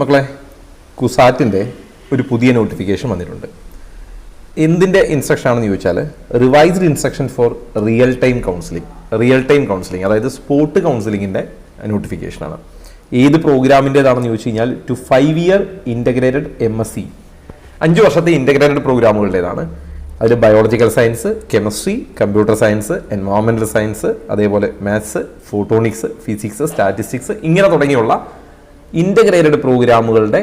മക്കളെ, കുസാറ്റിൻ്റെ ഒരു പുതിയ നോട്ടിഫിക്കേഷൻ വന്നിട്ടുണ്ട്. എന്തിൻ്റെ ഇൻസ്ട്രക്ഷൻ ആണെന്ന് ചോദിച്ചാൽ revised instruction four real time counselling അതായത് സ്പോട്ട് കൗൺസിലിങ്ങിൻ്റെ നോട്ടിഫിക്കേഷനാണ്. ഏത് പ്രോഗ്രാമിൻ്റേതാണെന്ന് ചോദിച്ചു കഴിഞ്ഞാൽ ടു 5 year ഇൻ്റഗ്രേറ്റഡ് MSc 5 വർഷത്തെ ഇൻ്റഗ്രേറ്റഡ് പ്രോഗ്രാമുകളുടേതാണ്. അതിൽ biological science, chemistry, computer science, environmental science, അതേപോലെ മാത്സ്, ഫോട്ടോണിക്സ്, ഫിസിക്സ്, സ്റ്റാറ്റിസ്റ്റിക്സ് ഇങ്ങനെ തുടങ്ങിയുള്ള ഇൻ്റഗ്രേറ്റഡ് പ്രോഗ്രാമുകളുടെ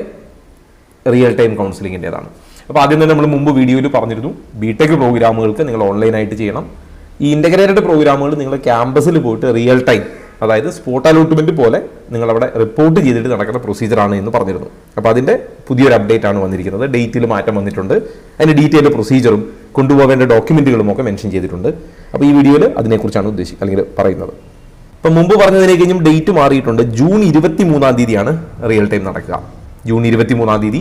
റിയൽ ടൈം കൗൺസിലിങ്ങിൻ്റേതാണ്. അപ്പോൾ ആദ്യം തന്നെ നമ്മൾ മുമ്പ് വീഡിയോയിൽ പറഞ്ഞിരുന്നു, ബിടെക് പ്രോഗ്രാമുകൾക്ക് നിങ്ങൾ ഓൺലൈനായിട്ട് ചെയ്യണം. ഈ ഇൻ്റഗ്രേറ്റഡ് പ്രോഗ്രാമുകൾ നിങ്ങൾ ക്യാമ്പസിൽ പോയിട്ട് റിയൽ ടൈം, അതായത് സ്പോട്ട് അലോട്ട്മെൻറ്റ് പോലെ നിങ്ങളവിടെ റിപ്പോർട്ട് ചെയ്തിട്ട് നടക്കുന്ന പ്രൊസീജിയറാണ് എന്ന് പറഞ്ഞിരുന്നു. അപ്പോൾ അതിൻ്റെ പുതിയൊരു അപ്ഡേറ്റ് ആണ് വന്നിരിക്കുന്നത്. ഡേറ്റിൽ മാറ്റം വന്നിട്ടുണ്ട്. അതിൻ്റെ ഡീറ്റെയിൽ പ്രൊസീജിയറും കൊണ്ടുപോകേണ്ട ഡോക്യുമെൻറ്റുകളും ഒക്കെ മെൻഷൻ ചെയ്തിട്ടുണ്ട്. അപ്പോൾ ഈ വീഡിയോയിൽ അതിനെക്കുറിച്ചാണ് അല്ലെങ്കിൽ പറയുന്നത്. ഇപ്പം മുമ്പ് പറഞ്ഞതിനെ കഴിഞ്ഞും ഡേറ്റ് മാറിയിട്ടുണ്ട്. ജൂൺ 23 തീയതിയാണ് റിയൽ ടൈം നടക്കുക. ജൂൺ 23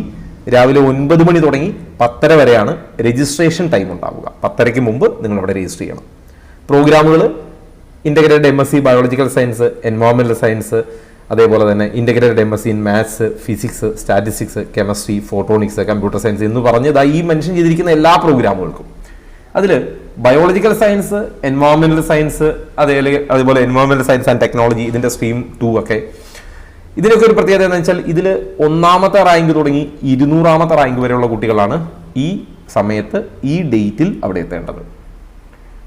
രാവിലെ 9 മണി തുടങ്ങി 10:30 വരെയാണ് രജിസ്ട്രേഷൻ ടൈം ഉണ്ടാവുക. 10:30 മുമ്പ് നിങ്ങൾ അവിടെ രജിസ്റ്റർ ചെയ്യണം. പ്രോഗ്രാമുകൾ integrated MSc biological science, environmental science, അതേപോലെ തന്നെ integrated MSc in maths, physics, statistics, chemistry, photonics, computer science എന്ന് പറഞ്ഞത് ഈ മെൻഷൻ ചെയ്തിരിക്കുന്ന എല്ലാ പ്രോഗ്രാമുകൾക്കും. അതിൽ ബയോളജിക്കൽ സയൻസ്, എൻവയോൺമെൻറ്റൽ സയൻസ്, അതേപോലെ എൻവയോൺമെൻറ്റൽ സയൻസ് ആൻഡ് ടെക്നോളജി, ഇതിൻ്റെ സ്ട്രീം 2 ഒക്കെ, ഇതിനൊക്കെ ഒരു പ്രത്യേകത എന്ന് വെച്ചാൽ ഇതിൽ 1ാമത്തെ റാങ്ക് തുടങ്ങി 200ാമത്തെ റാങ്ക് വരെയുള്ള കുട്ടികളാണ് ഈ സമയത്ത് ഈ ഡേറ്റിൽ അവിടെ എത്തേണ്ടത്.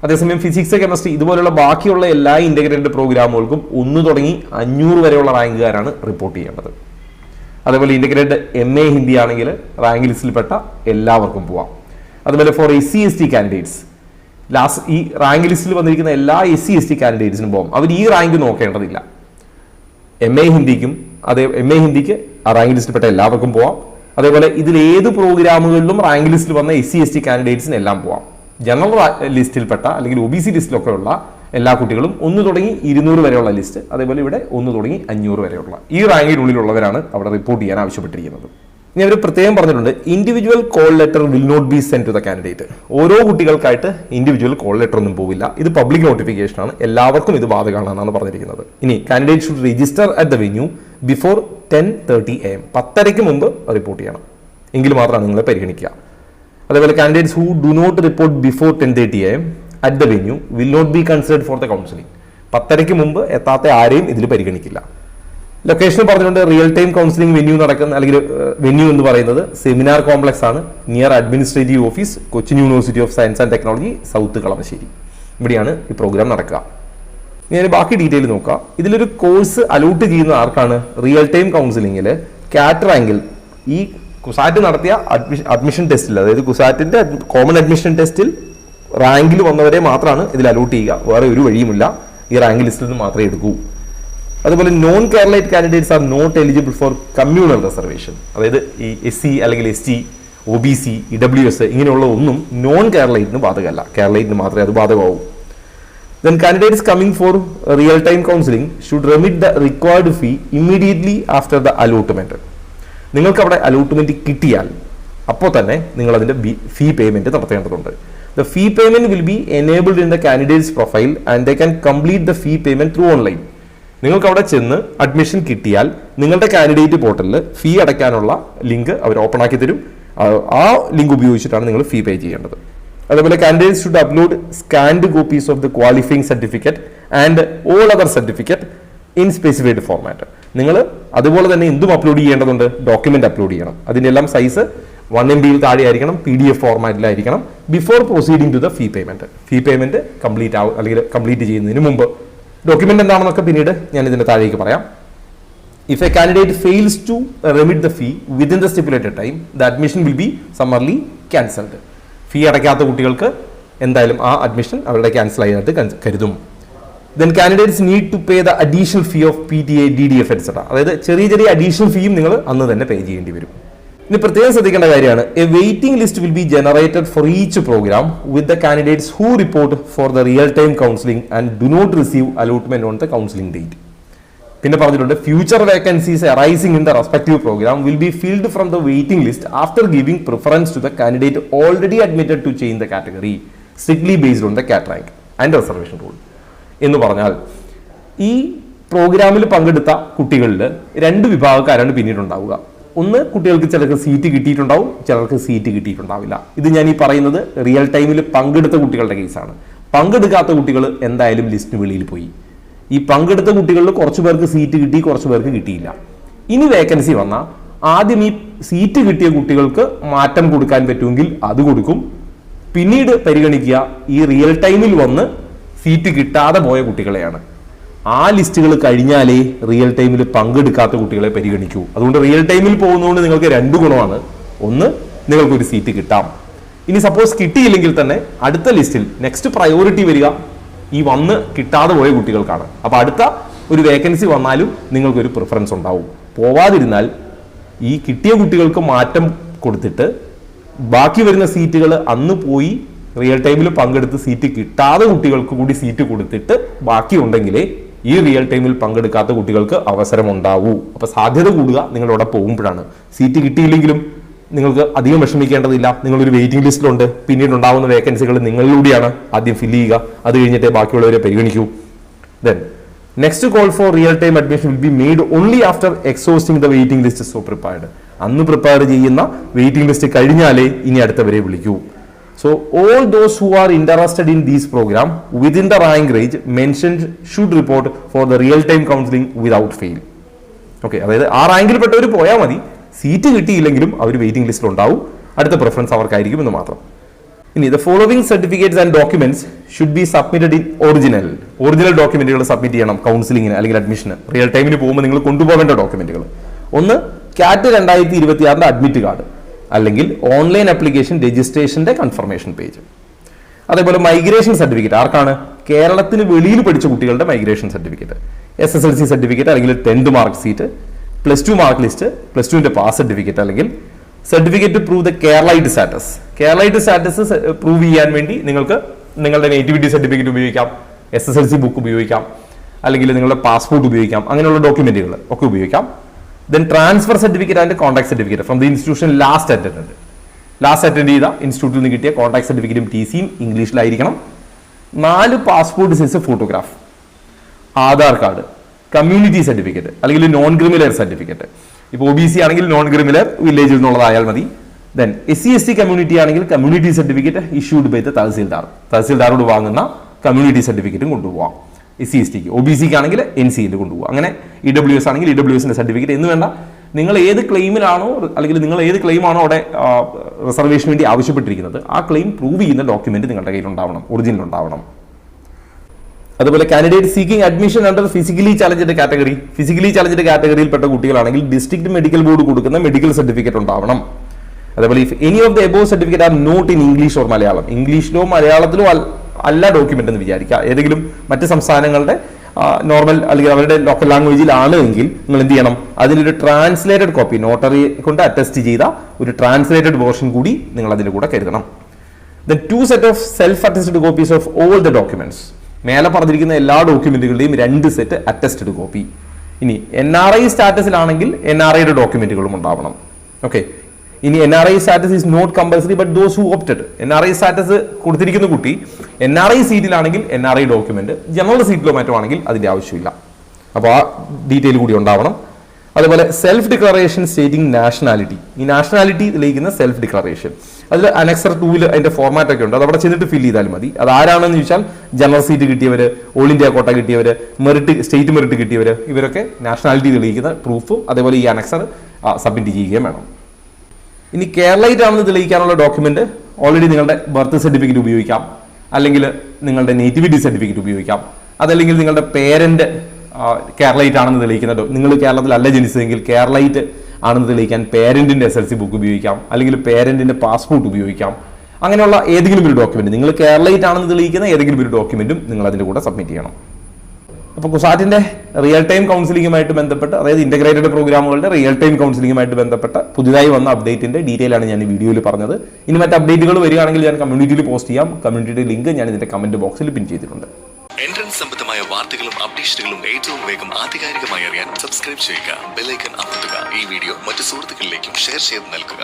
അതേസമയം ഫിസിക്സ്, കെമിസ്ട്രി ഇതുപോലുള്ള ബാക്കിയുള്ള എല്ലാ ഇൻ്റഗ്രേറ്റഡ് പ്രോഗ്രാമുകൾക്കും 1 തുടങ്ങി 500 വരെയുള്ള റാങ്കുകാരാണ് റിപ്പോർട്ട് ചെയ്യേണ്ടത്. അതേപോലെ ഇൻ്റഗ്രേറ്റഡ് MA ഹിന്ദി ആണെങ്കിൽ റാങ്ക് ലിസ്റ്റിൽപ്പെട്ട എല്ലാവർക്കും പോവാം. അതുപോലെ ഫോർ SC/ST കാൻഡിഡേറ്റ്സ് ഈ റാങ്ക് ലിസ്റ്റിൽ വന്നിരിക്കുന്ന എല്ലാ SC/ST കാൻഡിഡേറ്റ്സിനും പോകാം. അവർ ഈ റാങ്ക് നോക്കേണ്ടതില്ല. MA ഹിന്ദിക്ക് ആ റാങ്ക് ലിസ്റ്റിൽപ്പെട്ട എല്ലാവർക്കും പോവാം. അതേപോലെ ഇതിൽ ഏത് പ്രോഗ്രാമുകളിലും റാങ്ക് ലിസ്റ്റിൽ വന്ന SC/ST കാൻഡിഡേറ്റ്സിന് എല്ലാം പോവാം. ജനറൽ ലിസ്റ്റിൽപ്പെട്ട അല്ലെങ്കിൽ OBC ലിസ്റ്റിലൊക്കെ ഉള്ള എല്ലാ കുട്ടികളും 1 തുടങ്ങി 200 വരെയുള്ള ലിസ്റ്റ്, അതേപോലെ ഇവിടെ 1 തുടങ്ങി 500 വരെയുള്ള ഈ റാങ്കിനുള്ളിലുള്ളവരാണ് അവിടെ റിപ്പോർട്ട് ചെയ്യാൻ ആവശ്യപ്പെട്ടിരിക്കുന്നത്. ഇനി അവർ പ്രത്യേകം പറഞ്ഞിട്ടുണ്ട്, individual call letter will not be send to the candidate. ഓരോ കുട്ടികൾക്കായിട്ട് ഇൻഡിവിജ്വൽ കോൾ ലെറ്റർ ഒന്നും പോവില്ല. ഇത് പബ്ലിക് നോട്ടിഫിക്കേഷൻ ആണ്, എല്ലാവർക്കും ഇത് ബാധകമാണെന്നാണ് പറഞ്ഞിരിക്കുന്നത്. ഇനി candidate should register at the venue before 10:30 AM 10:30 മുമ്പ് റിപ്പോർട്ട് ചെയ്യണം. എങ്കിൽ മാത്രമാണ് നിങ്ങളെ പരിഗണിക്കുക. അതേപോലെ candidates who do not report before 10:30 AM at the venue will not be considered for the counselling. 10:30 മുമ്പ് എത്താത്ത ആരെയും ഇതിൽ പരിഗണിക്കില്ല. ലൊക്കേഷൻ പറഞ്ഞുകൊണ്ട് റിയൽ ടൈം കൗൺസിലിംഗ് വെന്യൂ നടക്കുന്ന അല്ലെങ്കിൽ വെന്യൂ എന്ന് പറയുന്നത് സെമിനാർ കോംപ്ലക്സ് ആണ്, near administrative office, Cochin university of science and technology, south Kalamassery. ഇവിടെയാണ് ഈ പ്രോഗ്രാം നടക്കുക. ഞാൻ ബാക്കി ഡീറ്റെയിൽ നോക്കാം. ഇതിലൊരു കോഴ്സ് അലോട്ട് ചെയ്യുന്ന ആർക്കാണ്? റിയൽ ടൈം കൗൺസിലിംഗിൽ കാറ്റ് റാങ്കിൽ ഈ കുസാറ്റ് നടത്തിയ അഡ്മിഷൻ ടെസ്റ്റിൽ, അതായത് കുസാറ്റിന്റെ കോമൺ അഡ്മിഷൻ ടെസ്റ്റിൽ റാങ്കിൽ വന്നവരെ മാത്രമാണ് ഇതിൽ അലോട്ട് ചെയ്യുക. വേറെ ഒരു വഴിയുമില്ല. ഈ റാങ്ക് ലിസ്റ്റിൽ നിന്ന് മാത്രമേ എടുക്കൂ. അതുപോലെ non Keralite candidates are not eligible for communal reservation. അതായത് ഈ SC അല്ലെങ്കിൽ ST, OBC, EWS ഇങ്ങനെയുള്ള ഒന്നും നോൺ കേരളൈറ്റിന് ബാധകമല്ല. കേരളൈറ്റിന് മാത്രമേ അത് ബാധകമാവൂ. Then candidates coming for real time counseling should remit the required fee immediately after the allotment. നിങ്ങൾക്ക് അവിടെ അലോട്ട്മെന്റ് കിട്ടിയാൽ അപ്പോൾ തന്നെ നിങ്ങൾ അതിന്റെ ഫീ പേയ്മെന്റ് നടത്തേണ്ടതുണ്ട്. The fee payment will be enabled in the candidate's profile and they can complete the fee payment through online. നിങ്ങൾക്ക് അവിടെ ചെന്ന് അഡ്മിഷൻ കിട്ടിയാൽ നിങ്ങളുടെ കാൻഡിഡേറ്റ് പോർട്ടലിൽ ഫീ അടയ്ക്കാനുള്ള ലിങ്ക് അവർ ഓപ്പൺ ആക്കി തരും. ആ ലിങ്ക് ഉപയോഗിച്ചിട്ടാണ് നിങ്ങൾ ഫീ പേ ചെയ്യേണ്ടത്. അതേപോലെ candidates should upload scanned copies of the qualifying certificate and all other certificate in specified format. നിങ്ങൾ അതുപോലെ തന്നെ എന്തും അപ്ലോഡ് ചെയ്യേണ്ടതുണ്ട്? ഡോക്യുമെന്റ് അപ്ലോഡ് ചെയ്യണം. അതിൻ്റെ എല്ലാം സൈസ് 1 MB താഴെ ആയിരിക്കണം, PDF ഫോർമാറ്റിലായിരിക്കണം. Before proceeding to the fee payment. Fee payment complete ചെയ്യുന്നതിന് മുമ്പ്. ഡോക്യുമെന്റ് എന്താണെന്നൊക്കെ പിന്നീട് ഞാൻ ഇതിന്റെ താഴേക്ക് പറയാം. If a candidate fails to remit the fee within the stipulated time the admission will be summarily cancelled. Fee അടയ്ക്കാത്ത കുട്ടികൾക്ക് എന്തായാലും ആ അഡ്മിഷൻ അവരുടെ ക്യാൻസൽ ആയിട്ട് കരുതും. Then candidates need to pay the additional fee of PTA, DDF etc. അതായത് ചെറിയ additional ഫീയും നിങ്ങൾ അന്ന് തന്നെ പേ ചെയ്യേണ്ടി വരും. ഇനി പ്രത്യേകം ശ്രദ്ധിക്കേണ്ട കാര്യമാണ്, a waiting list will be generated for each programme with the candidates who report for the real time counselling and do not receive allotment on the counselling date. പിന്നെ പറഞ്ഞിട്ടുണ്ട്, future vacancies arising in the respective programme will be filled from the waiting list after giving preference to the candidate already admitted to change the category strictly based on the CAT rank and reservation rule. എന്ന് പറഞ്ഞാൽ ഈ പ്രോഗ്രാമിൽ പങ്കെടുത്ത കുട്ടികളിൽ 2 വിഭാഗക്കാരാണ് പിന്നീടുണ്ടാവുക. ഒന്ന് കുട്ടികൾക്ക് ചിലർക്ക് seat കിട്ടിയിട്ടുണ്ടാവും, ചിലർക്ക് സീറ്റ് കിട്ടിയിട്ടുണ്ടാവില്ല. ഇത് ഞാൻ ഈ പറയുന്നത് റിയൽ ടൈമിൽ പങ്കെടുത്ത കുട്ടികളുടെ കേസാണ്. പങ്കെടുക്കാത്ത കുട്ടികൾ എന്തായാലും ലിസ്റ്റിന് വെളിയിൽ പോയി. ഈ പങ്കെടുത്ത കുട്ടികളിൽ കുറച്ച് പേർക്ക് സീറ്റ് കിട്ടി, കുറച്ച് പേർക്ക് കിട്ടിയില്ല. ഇനി വേക്കൻസി വന്നാൽ ആദ്യം ഈ സീറ്റ് കിട്ടിയ കുട്ടികൾക്ക് മാറ്റം കൊടുക്കാൻ പറ്റുമെങ്കിൽ അത് കൊടുക്കും. പിന്നീട് പരിഗണിക്കുക ഈ റിയൽ ടൈമിൽ വന്ന് സീറ്റ് കിട്ടാതെ പോയ കുട്ടികളെയാണ്. ആ ലിസ്റ്റുകൾ കഴിഞ്ഞാലേ റിയൽ ടൈമിൽ പങ്കെടുക്കാത്ത കുട്ടികളെ പരിഗണിക്കൂ. അതുകൊണ്ട് റിയൽ ടൈമിൽ പോകുന്നതുകൊണ്ട് നിങ്ങൾക്ക് 2 ഗുണമാണ്. ഒന്ന്, നിങ്ങൾക്കൊരു സീറ്റ് കിട്ടാം. ഇനി സപ്പോസ് കിട്ടിയില്ലെങ്കിൽ തന്നെ അടുത്ത ലിസ്റ്റിൽ നെക്സ്റ്റ് പ്രയോറിറ്റി വരിക ഈ വന്ന് കിട്ടാതെ പോയ കുട്ടികൾക്കാണ്. അപ്പൊ അടുത്ത ഒരു വേക്കൻസി വന്നാലും നിങ്ങൾക്കൊരു പ്രിഫറൻസ് ഉണ്ടാവും. പോവാതിരുന്നാൽ ഈ കിട്ടിയ കുട്ടികൾക്ക് മാറ്റം കൊടുത്തിട്ട് ബാക്കി വരുന്ന സീറ്റുകൾ അന്ന് പോയി റിയൽ ടൈമിൽ പങ്കെടുത്ത് സീറ്റ് കിട്ടാതെ കുട്ടികൾക്ക് കൂടി സീറ്റ് കൊടുത്തിട്ട് ബാക്കി ഉണ്ടെങ്കിലേ ഈ റിയൽ ടൈമിൽ പങ്കെടുക്കാത്ത കുട്ടികൾക്ക് അവസരം ഉണ്ടാവൂ. അപ്പൊ സാധ്യത കൂടുക നിങ്ങളവിടെ പോകുമ്പോഴാണ്. സീറ്റ് കിട്ടിയില്ലെങ്കിലും നിങ്ങൾക്ക് അധികം വിഷമിക്കേണ്ടതില്ല. നിങ്ങളൊരു വെയിറ്റിംഗ് ലിസ്റ്റിലുണ്ട്. പിന്നീട് ഉണ്ടാവുന്ന വേക്കൻസികൾ നിങ്ങളിലൂടെയാണ് ആദ്യം ഫില്ല് ചെയ്യുക. അത് കഴിഞ്ഞിട്ട് ബാക്കിയുള്ളവരെ പരിഗണിക്കൂ. Then next call for real time admission will be made only after exhausting the waiting list so prepared. അന്ന് പ്രിപ്പയർ ചെയ്യുന്ന വെയിറ്റിംഗ് ലിസ്റ്റ് കഴിഞ്ഞാലേ ഇനി അടുത്തവരെ വിളിക്കൂ. So all those who are interested in this program within the rank range mentioned should report for the real time counseling without fail. Okay, അതായത് ആ റാങ്കിൽ പെട്ടവർ പോയാൽ മതി. സീറ്റ് കിട്ടിയില്ലെങ്കിലും അവർ വെയിറ്റിംഗ് ലിസ്റ്റിൽ ഉണ്ടാവും. അടുത്ത പ്രിഫറൻസ് അവർക്കായിരിക്കും എന്ന് മാത്രം. ഇനി the following certificates and documents should be submitted in original ഡോക്യുമെന്റുകൾ സബ്മിറ്റ് ചെയ്യണം കൗൺസിലിങ്ങിന് അല്ലെങ്കിൽ അഡ്മിഷന്. റിയൽ ടൈമിന് പോകുമ്പോൾ നിങ്ങൾ കൊണ്ടുപോകേണ്ട ഡോക്യുമെന്റുകൾ. ഒന്ന്, CAT 2026 അഡ്മിറ്റ് കാർഡ് അല്ലെങ്കിൽ ഓൺലൈൻ ആപ്ലിക്കേഷൻ രജിസ്ട്രേഷന്റെ കൺഫർമേഷൻ പേജ്. അതേപോലെ മൈഗ്രേഷൻ സർട്ടിഫിക്കറ്റ്. ആർക്കാണ്? കേരളത്തിന് വെളിയിൽ പഠിച്ച കുട്ടികളുടെ മൈഗ്രേഷൻ സർട്ടിഫിക്കറ്റ്, SSLC സർട്ടിഫിക്കറ്റ് അല്ലെങ്കിൽ 10th mark sheet, +2 mark list, +2ന്റെ പാസ് സർട്ടിഫിക്കറ്റ് അല്ലെങ്കിൽ certificate prove the Keralite status. Keralite status prove ചെയ്യാൻ വേണ്ടി നിങ്ങൾക്ക് നിങ്ങളുടെ നേറ്റിവിറ്റി സർട്ടിഫിക്കറ്റ് ഉപയോഗിക്കാം, SSLC ബുക്ക് ഉപയോഗിക്കാം, അല്ലെങ്കിൽ നിങ്ങളുടെ പാസ്പോർട്ട് ഉപയോഗിക്കാം. അങ്ങനെയുള്ള ഡോക്യുമെന്റുകൾ ഒക്കെ ഉപയോഗിക്കാം. Then transfer certificate and contact certificate from the institution last attended ചെയ്ത ഇൻസ്റ്റിറ്റ്യൂട്ടിൽ നിന്ന് കിട്ടിയ കോൺടാക്ട് സർട്ടിഫിക്കറ്റും TCയും ഇംഗ്ലീഷിലായിരിക്കണം. 4 passport size photograph, Aadhaar card, community certificate അല്ലെങ്കിൽ നോൺ ക്രിമിനൽ സർട്ടിഫിക്കറ്റ്. ഇപ്പോൾ OBC ആണെങ്കിൽ നോൺ ക്രിമിനൽ വില്ലേജിൽ നിന്നുള്ളതായാൽ മതി. ദെൻ SC/ST കമ്മ്യൂണിറ്റി ആണെങ്കിൽ community certificate issued by the തഹസിൽദാരോട് വാങ്ങുന്ന കമ്മ്യൂണിറ്റി സർട്ടിഫിക്കറ്റും കൊണ്ടുപോകാം. SC/STക്ക്. OBCക്ക് ആണെങ്കിൽ NCയിൽ കൊണ്ടുപോകുക. അങ്ങനെ EWS ആണെങ്കിൽ EWSന്റെ സർട്ടിഫിക്കറ്റ് എന്ന് വേണ്ട. നിങ്ങൾ ഏത് ക്ലെയിമിലാണോ അല്ലെങ്കിൽ നിങ്ങൾ ഏത് ക്ലെയിമാണോ അവിടെ റിസർവേഷന് വേണ്ടി ആവശ്യപ്പെട്ടിരിക്കുന്നത് ആ ക്ലെയിം പ്രൂവ് ചെയ്യുന്ന ഡോക്യുമെന്റ് നിങ്ങളുടെ കയ്യിൽ ഉണ്ടാവണം, ഒറിജിനൽ ഉണ്ടാവണം. അതുപോലെ candidate seeking admission under physically challenged category. Physically challenged കാറ്റഗറിയിൽപ്പെട്ട കുട്ടികളാണെങ്കിൽ ഡിസ്ട്രിക്ട് മെഡിക്കൽ ബോർഡ് കൊടുക്കുന്ന മെഡിക്കൽ സർട്ടിഫിക്കറ്റ് ഉണ്ടാവണം. അതേപോലെ if any of the above certificate are not in English or Malayalam, ഇംഗ്ലീഷിലോ മലയാളത്തിലോ അല്ല ഡോക്യുമെന്റ് എന്ന് വിചാരിക്കുക. ഏതെങ്കിലും മറ്റ് സംസ്ഥാനങ്ങളുടെ നോർമൽ അല്ലെങ്കിൽ അവരുടെ ലോക്കൽ ലാംഗ്വേജിലാണ് എങ്കിൽ നിങ്ങൾ എന്ത് ചെയ്യണം? അതിലൊരു ട്രാൻസ്ലേറ്റഡ് കോപ്പി, നോട്ടറി കൊണ്ട് അറ്റസ്റ്റ് ചെയ്ത ഒരു ട്രാൻസ്ലേറ്റഡ് വേർഷൻ കൂടി നിങ്ങൾ അതിന്റെ കൂടെ കരുതണം. Then 2 set of self attested copies of all the documents. മേലെ പറഞ്ഞിരിക്കുന്ന എല്ലാ ഡോക്യുമെന്റുകളുടെയും 2 സെറ്റ് അറ്റസ്റ്റഡ് കോപ്പി. ഇനി NRI സ്റ്റാറ്റസിലാണെങ്കിൽ NRIയുടെ ഡോക്യുമെന്റുകളും ഉണ്ടാവണം. ഓക്കെ. ഇനി NRI status is not compulsory but those who opted. NRI status കൊടുത്തിരിക്കുന്ന കുട്ടി NRI സീറ്റിലാണെങ്കിൽ NRI ഡോക്യുമെന്റ്, ജനറൽ സീറ്റിലോ മറ്റോ ആണെങ്കിൽ അതിന്റെ ആവശ്യമില്ല. അപ്പോൾ ആ ഡീറ്റെയിൽ കൂടി ഉണ്ടാവണം. അതുപോലെ സെൽഫ് ഡിക്ലറേഷൻ സ്റ്റേറ്റിംഗ് നാഷണാലിറ്റി. ഈ നാഷണാലിറ്റി തെളിയിക്കുന്ന സെൽഫ് ഡിക്ലറേഷൻ. അതിൽ അനക്സർ 2 അതിന്റെ ഫോർമാറ്റ് ഒക്കെ ഉണ്ട്. അത് അവിടെ ചെന്നിട്ട് ഫില്ല് ചെയ്താൽ മതി. അത് ആരാണെന്ന് ചോദിച്ചാൽ ജനറൽ സീറ്റ് കിട്ടിയവര്, ഓൾ ഇന്ത്യ കോട്ട കിട്ടിയവര്, സ്റ്റേറ്റ് മെറിറ്റ് കിട്ടിയവര്, ഇവരൊക്കെ നാഷണാലിറ്റി തെളിയിക്കുന്ന പ്രൂഫും അതേപോലെ ഈ അനക്സർ സബ്മിറ്റ് ചെയ്യുകയും വേണം. ഇനി കേരളൈറ്റ് ആണെന്ന് തെളിയിക്കാനുള്ള ഡോക്യുമെന്റ് ഓൾറെഡി നിങ്ങളുടെ ബർത്ത് സർട്ടിഫിക്കറ്റ് ഉപയോഗിക്കാം, അല്ലെങ്കിൽ നിങ്ങളുടെ നേറ്റിവിറ്റി സർട്ടിഫിക്കറ്റ് ഉപയോഗിക്കാം. അതല്ലെങ്കിൽ നിങ്ങളുടെ പേരന്റ് കേരളൈറ്റ് ആണെന്ന് തെളിയിക്കുന്ന, നിങ്ങൾ കേരളത്തിലല്ല ജനിച്ചതെങ്കിൽ കേരളൈറ്റ് ആണെന്ന് തെളിയിക്കാൻ പേരന്റിന്റെ SSLC ബുക്ക് ഉപയോഗിക്കാം, അല്ലെങ്കിൽ പേരന്റിന്റെ പാസ്പോർട്ട് ഉപയോഗിക്കാം. അങ്ങനെയുള്ള ഏതെങ്കിലും ഒരു ഡോക്യുമെന്റ്, നിങ്ങൾ കേരളൈറ്റ് ആണെന്ന് തെളിയിക്കുന്ന ഏതെങ്കിലും ഒരു ഡോക്യുമെന്റും നിങ്ങൾ അതിന്റെ കൂടെ സബ്മിറ്റ് ചെയ്യണം. അപ്പോൾ കുസാറ്റിന്റെ റിയൽ ടൈം കൗൺസിലിംഗുമായിട്ട് ബന്ധപ്പെട്ട്, അതായത് ഇന്റഗ്രേറ്റഡ് പ്രോഗ്രാമുകളുടെ റിയൽ ടൈം കൗൺസിലിംഗുമായിട്ട് ബന്ധപ്പെട്ട് പുതുതായി വന്ന അപ്ഡേറ്റിന്റെ ഡീറ്റെയിൽ ആണ് ഞാൻ ഈ വീഡിയോയിൽ പറഞ്ഞത്. ഇനി മറ്റ് അപ്ഡേറ്റുകൾ വരികയാണെങ്കിൽ ഞാൻ കമ്മ്യൂണിറ്റിയിൽ പോസ്റ്റ് ചെയ്യാം. കമ്മ്യൂണിറ്റിയുടെ ലിങ്ക് ഞാൻ ഇതിന്റെ കമന്റ് ബോക്സിൽ പിൻ ചെയ്തിട്ടുണ്ട്. എൻട്രൻസ് സംബന്ധമായ വാർത്തകളും അപ്ഡേഷനുകളും ഏറ്റവും വേഗം ആധികാരികമായി അറിയാൻ സബ്സ്ക്രൈബ് ചെയ്യുക, ബെൽ ഐക്കൺ അമർത്തുക. ഈ വീഡിയോ മറ്റു സുഹൃത്തുക്കളിലേക്കും ഷെയർ ചെയ്ത് നൽകുക.